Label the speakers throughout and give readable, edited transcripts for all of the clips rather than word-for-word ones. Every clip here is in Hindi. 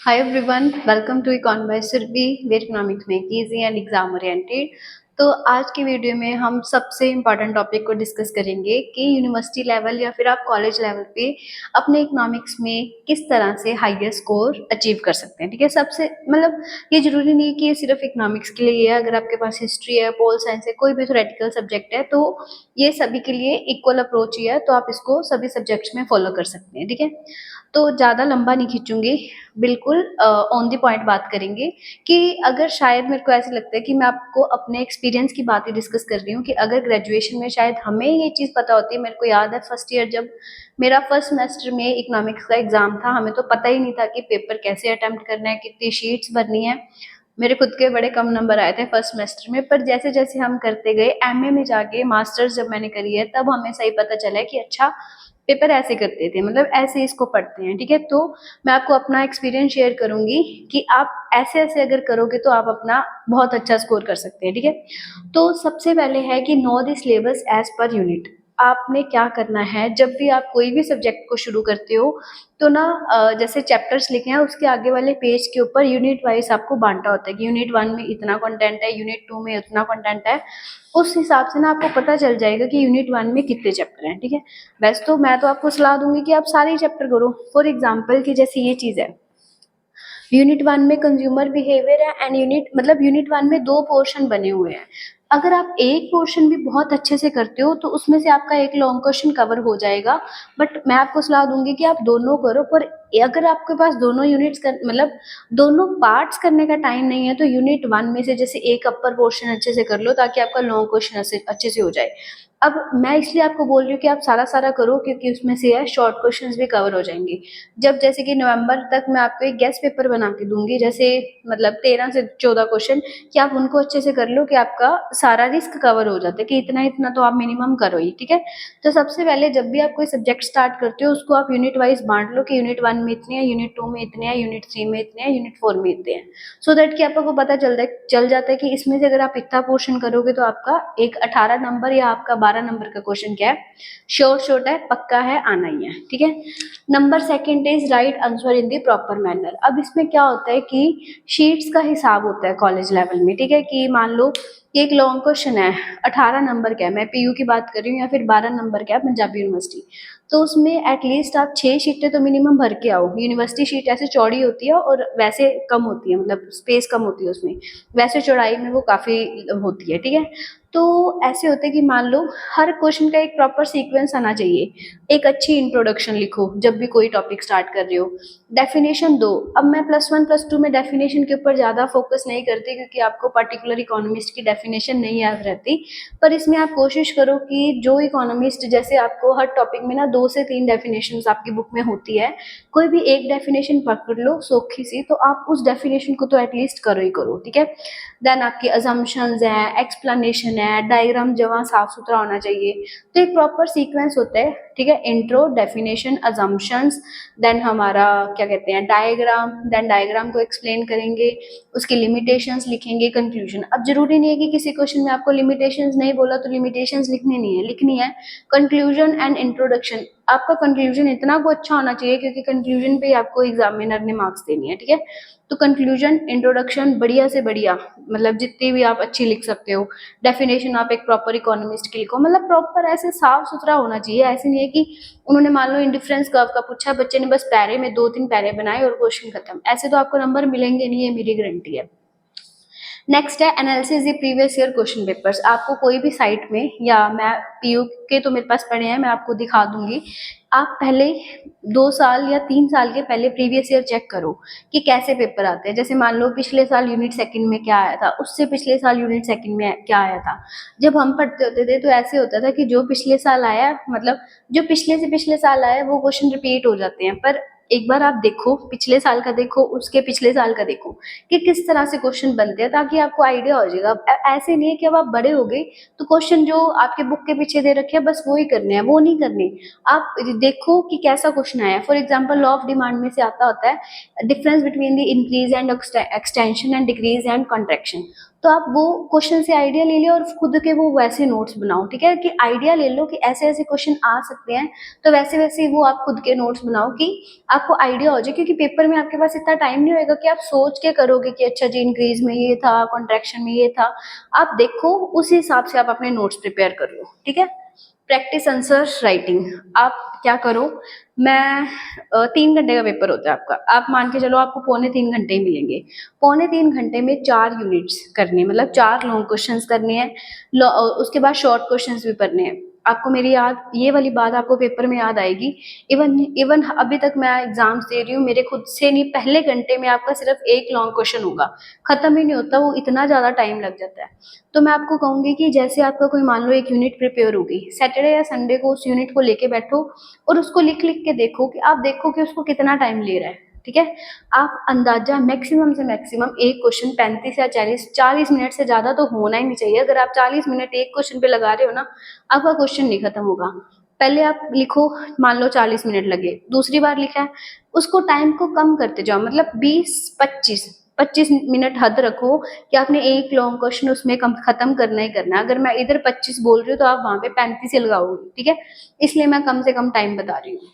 Speaker 1: Hi everyone, welcome to Econ by Surbhi, where economics make easy and exam oriented। तो आज की वीडियो में हम सबसे इम्पॉर्टेंट टॉपिक को डिस्कस करेंगे कि यूनिवर्सिटी लेवल या फिर आप कॉलेज लेवल पे अपने इकोनॉमिक्स में किस तरह से हाईयर स्कोर अचीव कर सकते हैं। ठीक है, सबसे मतलब ये जरूरी नहीं है कि ये सिर्फ इकोनॉमिक्स के लिए है। अगर आपके पास हिस्ट्री है, पोल साइंस है, कोई भी थ्योरेटिकल सब्जेक्ट है तो ये सभी के लिए इक्वल अप्रोच ही है, तो आप इसको सभी सब्जेक्ट्स में फॉलो कर सकते हैं। ठीक है, तो ज़्यादा लंबा नहीं खींचूंगी, बिल्कुल ऑन द पॉइंट बात करेंगे कि अगर शायद मेरे को ऐसे लगता है कि मैं आपको अपने एक्सपीरियंस की बातें डिस्कस कर रही हूँ कि अगर ग्रेजुएशन में शायद हमें ये चीज़ पता होती है। मेरे को याद है फर्स्ट ईयर जब मेरा फर्स्ट सेमेस्टर में इकोनॉमिक्स का एग्जाम था, हमें तो पता ही नहीं था कि पेपर कैसे अटेम्प्ट करना है, कितनी शीट्स भरनी है। मेरे खुद के बड़े कम नंबर आए थे फर्स्ट सेमेस्टर में, पर जैसे जैसे हम करते गए एमए में जाके मास्टर्स जब मैंने करी है तब हमें सही पता चला है कि अच्छा पेपर ऐसे करते थे, मतलब ऐसे इसको पढ़ते हैं। ठीक है, तो मैं आपको अपना एक्सपीरियंस शेयर करूंगी कि आप ऐसे ऐसे अगर करोगे तो आप अपना बहुत अच्छा स्कोर कर सकते हैं। ठीक है, तो सबसे पहले है कि know the syllabus as per unit. आपने क्या करना है जब भी आप कोई भी सब्जेक्ट को शुरू करते हो तो ना जैसे चैप्टर्स लिखे हैं उसके आगे वाले पेज के ऊपर यूनिट वाइज आपको बांटा होता है कि यूनिट 1 में इतना कंटेंट है, यूनिट 2 में इतना कंटेंट है। उस हिसाब से ना आपको पता चल जाएगा कि यूनिट 1 में कितने चैप्टर हैं। ठीक है, वैसे तो मैं तो आपको सलाह दूंगी कि आप सारे चैप्टर करो। फॉर एग्जाम्पल की जैसे ये चीज है, यूनिट 1 में कंज्यूमर बिहेवियर है एंड यूनिट 1 में दो पोर्शन बने हुए हैं। अगर आप एक पोर्शन भी बहुत अच्छे से करते हो तो उसमें से आपका एक लॉन्ग क्वेश्चन कवर हो जाएगा। बट मैं आपको सलाह दूंगी कि आप दोनों करो, पर अगर आपके पास दोनों यूनिट्स कर मतलब दोनों पार्ट्स करने का टाइम नहीं है तो यूनिट 1 में से जैसे एक अपर पोर्शन अच्छे से कर लो ताकि आपका लॉन्ग क्वेश्चन अच्छे से हो जाए। अब मैं इसलिए आपको बोल रही हूँ कि आप सारा सारा करो क्योंकि उसमें से है शॉर्ट क्वेश्चंस भी कवर हो जाएंगे। जब जैसे कि नवंबर तक मैं आपको एक गेस्ट पेपर बना के दूंगी, जैसे मतलब 13 से 14 क्वेश्चन, कि आप उनको अच्छे से कर लो कि आपका सारा रिस्क कवर हो जाता है कि इतना इतना तो आप मिनिमम करो ही। ठीक है, तो सबसे पहले जब भी आप कोई सब्जेक्ट स्टार्ट करते हो उसको आप यूनिट वाइज बांट लो कि यूनिट 1 में इतने हैं, यूनिट 2 में इतने हैं, यूनिट 3 में इतने हैं, यूनिट 4 में इतने हैं। सो दैट कि आपको पता चल जाता है कि इसमें से अगर आप इतना पोर्शन करोगे तो आपका एक 18 नंबर या आपका 12 नंबर का क्वेश्चन क्या है, श्योर शॉट है, पक्का है, आना ही है। ठीक है, number second is right answer in the proper manner. अब इसमें क्या होता है कि शीट्स का हिसाब होता है कॉलेज लेवल में। ठीक है, कि मान लो कि एक लॉन्ग क्वेश्चन है 18 नंबर का है, मैं पीयू की बात कर रही हूँ, या फिर 12 नंबर का है पंजाबी यूनिवर्सिटी, तो उसमें एटलीस्ट आप 6 शीटें तो मिनिमम भर के आओ। यूनिवर्सिटी शीट ऐसे चौड़ी होती है और वैसे कम होती है, मतलब स्पेस कम होती है उसमें, वैसे चौड़ाई में वो काफी होती है। ठीक है, तो ऐसे होते हैं कि मान लो हर क्वेश्चन का एक प्रॉपर सीक्वेंस आना चाहिए। एक अच्छी इंट्रोडक्शन लिखो जब भी कोई टॉपिक स्टार्ट कर रहे हो, डेफिनेशन दो। अब मैं +1 +2 में डेफिनेशन के ऊपर ज्यादा फोकस नहीं करती क्योंकि आपको पर्टिकुलर इकोनॉमिस्ट की डेफिनेशन नहीं याद रहती, पर इसमें आप कोशिश करो कि जो इकोनॉमिस्ट, जैसे आपको हर टॉपिक में ना 2 से 3 डेफिनेशन आपकी बुक में होती है, कोई भी एक डेफिनेशन पकड़ लो सोखी सी, तो आप उस डेफिनेशन को तो एटलीस्ट करो ही करो। ठीक है, देन आपकी अजम्पशंस है, एक्सप्लेनेशन है, डायग्राम जहाँ साफ सुथरा होना चाहिए। तो एक प्रॉपर सीक्वेंस होता है। ठीक है, इंट्रो, डेफिनेशन, अजम्पशंस, देन हमारा क्या कहते हैं डायग्राम, देन डायग्राम को एक्सप्लेन करेंगे, उसकी लिमिटेशंस लिखेंगे, कंक्लूजन। अब जरूरी नहीं है कि किसी क्वेश्चन में आपको लिमिटेशंस नहीं बोला तो लिमिटेशंस लिखनी नहीं है, लिखनी है कंक्लूजन एंड इंट्रोडक्शन। आपका कंक्लूजन इतना को अच्छा होना चाहिए क्योंकि कंक्लूजन पे आपको एग्जामिनर ने मार्क्स देनी है। ठीक है, तो कंक्लूजन, इंट्रोडक्शन बढ़िया से बढ़िया, मतलब जितनी भी आप अच्छी लिख सकते हो। डेफिनेशन आप एक प्रॉपर इकोनॉमिस्ट की लिखो, मतलब प्रॉपर ऐसे साफ सुथरा होना चाहिए। ऐसे नहीं है कि उन्होंने मान लो इंडिफरेंस कर्व का पूछा, बच्चे ने बस पैरे में 2-3 पैरे बनाए और क्वेश्चन खत्म, ऐसे तो आपको नंबर मिलेंगे नहीं, ये मेरी गारंटी है। नेक्स्ट है analysis the previous year question papers. आपको कोई भी साइट में, या मैं पीयू के तो मेरे पास पड़े हैं, मैं आपको दिखा दूंगी, आप पहले 2 साल या 3 साल के पहले प्रीवियस ईयर चेक करो कि कैसे पेपर आते हैं। जैसे मान लो पिछले साल यूनिट सेकंड में क्या आया था, उससे पिछले साल यूनिट सेकंड में क्या आया था। जब हम पढ़ते होते थे तो ऐसे होता था कि जो पिछले साल आया, मतलब जो पिछले से पिछले साल आया वो क्वेश्चन रिपीट हो जाते हैं, पर एक बार आप देखो पिछले साल का, देखो उसके पिछले साल का, देखो कि किस तरह से क्वेश्चन बनते हैं, ताकि आपको आइडिया हो जाएगा। अब ऐसे नहीं है कि अब आप बड़े हो गए तो क्वेश्चन जो आपके बुक के पीछे दे रखे हैं बस वो ही करने हैं, वो नहीं करने। आप देखो कि कैसा क्वेश्चन आया है। For example law of demand में से आता होता है difference between the increase and extension and decrease and contraction. तो आप वो क्वेश्चन से आइडिया ले लिया और खुद के वो वैसे नोट्स बनाओ, ठीक है, कि आइडिया ले लो कि ऐसे ऐसे क्वेश्चन आ सकते हैं, तो वैसे वैसे वो आप खुद के नोट्स बनाओ कि आपको आइडिया हो जाए, क्योंकि पेपर में आपके पास इतना टाइम नहीं होएगा कि आप सोच के करोगे कि अच्छा जी इंक्रीज में ये था, कॉन्ट्रैक्शन में ये था। आप देखो उसी हिसाब से आप अपने नोट्स प्रिपेयर कर लो, ठीक है। प्रैक्टिस आंसर राइटिंग, आप क्या करो, मैं 3 घंटे का पेपर होता है आपका, आप मान के चलो आपको पौने 3 घंटे ही मिलेंगे। पौने 3 घंटे में 4 यूनिट्स करने, मतलब 4 लॉन्ग क्वेश्चंस करने हैं, उसके बाद शॉर्ट क्वेश्चंस भी करने हैं। आपको मेरी याद, ये वाली बात आपको पेपर में याद आएगी। इवन इवन अभी तक मैं एग्जाम्स दे रही हूँ, मेरे खुद से नहीं, पहले घंटे में आपका सिर्फ एक लॉन्ग क्वेश्चन होगा, खत्म ही नहीं होता वो, इतना ज्यादा टाइम लग जाता है। तो मैं आपको कहूंगी कि जैसे आपका कोई मान लो एक यूनिट प्रिपेयर होगी, सैटरडे या संडे को उस यूनिट को लेके बैठो और उसको लिख लिख के देखो कि आप देखो कि उसको कितना टाइम ले रहा है, ठीक है। आप अंदाजा मैक्सिमम से मैक्सिमम एक क्वेश्चन 35 या 40 मिनट से ज्यादा तो होना ही नहीं चाहिए। अगर आप 40 मिनट एक क्वेश्चन पे लगा रहे हो ना, आपका क्वेश्चन नहीं खत्म होगा। पहले आप लिखो, मान लो 40 मिनट लगे, दूसरी बार लिखा है, उसको टाइम को कम करते जाओ, मतलब 20 25 मिनट हद रखो कि आपने एक लॉन्ग क्वेश्चन उसमें खत्म करना ही करना है। अगर मैं इधर 25 बोल रही हूँ तो आप वहां पे 35 ही लगाओगे, ठीक है। इसलिए मैं कम से कम टाइम बता रही हूँ।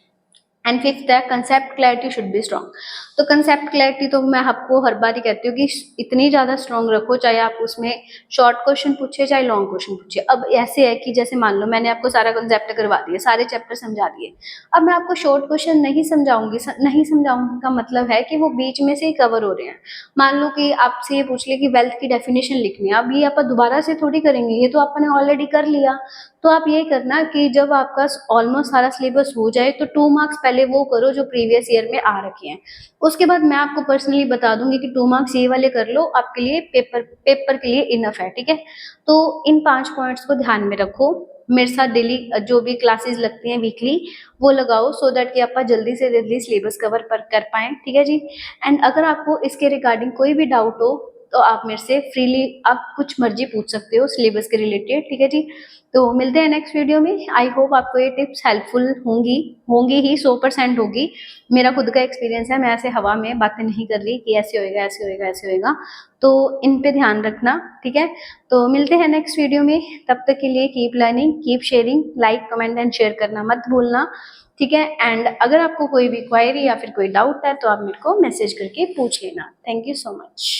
Speaker 1: एंड फिफ्थ है concept clarity should be strong. तो कंसेप्ट क्लैरिटी तो मैं आपको हर बार ही कहती हूँ कि इतनी ज्यादा स्ट्रॉन्ग रखो, चाहे आप उसमें शॉर्ट क्वेश्चन पूछे चाहे लॉन्ग क्वेश्चन पूछे। अब ऐसे है कि जैसे मान लो मैंने आपको सारा कंसेप्ट करवा दिया, सारे चैप्टर समझा दिए, अब मैं आपको शॉर्ट क्वेश्चन नहीं समझाऊंगी, नहीं समझाऊंगी का मतलब है कि वो बीच में से ही कवर हो रहे हैं। मान लो कि आपसे ये पूछ ले कि वेल्थ की डेफिनेशन लिखनी है, अब ये आप दोबारा से थोड़ी करेंगे, ये तो आपने ऑलरेडी कर लिया। तो आप ये करना कि जब आपका ऑलमोस्ट सारा सिलेबस हो जाए तो 2 मार्क्स पहले वो करो जो प्रीवियस ईयर में आ रखे हैं। उसके बाद मैं आपको पर्सनली बता दूंगी कि 2 मार्क्स ये वाले कर लो, आपके लिए पेपर पेपर के लिए इनफ है, ठीक है। तो इन 5 पॉइंट्स को ध्यान में रखो। मेरे साथ डेली जो भी क्लासेस लगती हैं वीकली, वो लगाओ, सो दैट कि आप जल्दी से जल्दी सिलेबस कवर कर पाए, ठीक है जी। एंड अगर आपको इसके रिगार्डिंग कोई भी डाउट हो तो आप मेरे से फ्रीली आप कुछ मर्जी पूछ सकते हो सिलेबस के रिलेटेड, ठीक है जी। तो मिलते हैं नेक्स्ट वीडियो में। आई होप आपको ये टिप्स हेल्पफुल होंगी, होंगी ही, 100% होगी। मेरा खुद का एक्सपीरियंस है, मैं ऐसे हवा में बातें नहीं कर रही कि ऐसे होएगा ऐसे होएगा ऐसे होएगा। तो इन पे ध्यान रखना, ठीक है। तो मिलते हैं नेक्स्ट वीडियो में, तब तक के लिए keep learning, keep sharing, like comment and share करना मत भूलना, ठीक है। एंड अगर आपको कोई भी क्वायरी या फिर कोई डाउट है तो आप मेरे को मैसेज करके पूछ लेना। Thank you so much.